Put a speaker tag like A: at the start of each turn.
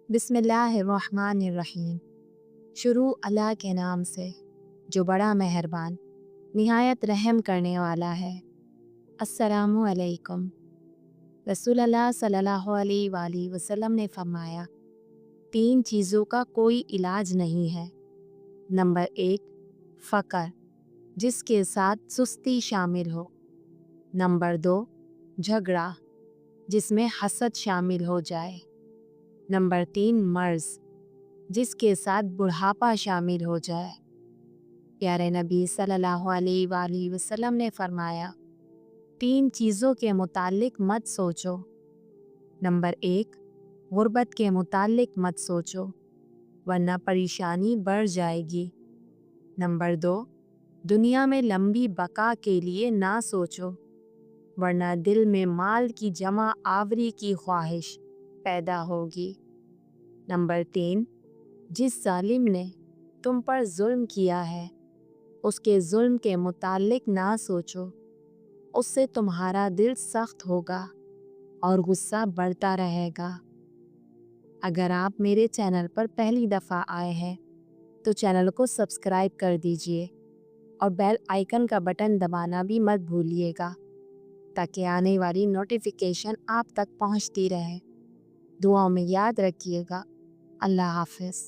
A: बिस्मिल्लाहिर्रहमानिर्रहीम। शुरू अल्लाह के नाम से जो बड़ा मेहरबान निहायत रहम करने वाला है। अस्सलामु अलैकुम। रसूलुल्लाह सल्लल्लाहु अलैहि वसल्लम ने फरमाया, 3 चीज़ों का कोई इलाज नहीं है। नंबर 1, फ़क़र जिसके साथ सुस्ती शामिल हो। नंबर 2, झगड़ा जिसमें हसद शामिल हो जाए। नंबर 3, मर्ज़ जिसके साथ बुढ़ापा शामिल हो जाए। प्यारे नबी सल्लल्लाहु अलैहि वसल्लम ने फरमाया, 3 चीज़ों के मुतालिक मत सोचो। नंबर 1, गुर्बत के मुतालिक मत सोचो वरना परेशानी बढ़ जाएगी। नंबर 2, दुनिया में लंबी बका के लिए ना सोचो वरना दिल में माल की जमा आवरी की ख्वाहिश पैदा होगी। नंबर 3, जिस जालिम ने तुम पर जुल्म किया है उसके जुल्म के मुतालिक ना सोचो, उससे तुम्हारा दिल सख्त होगा और गुस्सा बढ़ता रहेगा। अगर आप मेरे चैनल पर पहली दफ़ा आए हैं तो चैनल को सब्सक्राइब कर दीजिए और बेल आइकन का बटन दबाना भी मत भूलिएगा ताकि आने वाली नोटिफिकेशन आप तक पहुंचती रहे। दुआओं में याद रखिएगा। अल्लाह हाफ़िज़।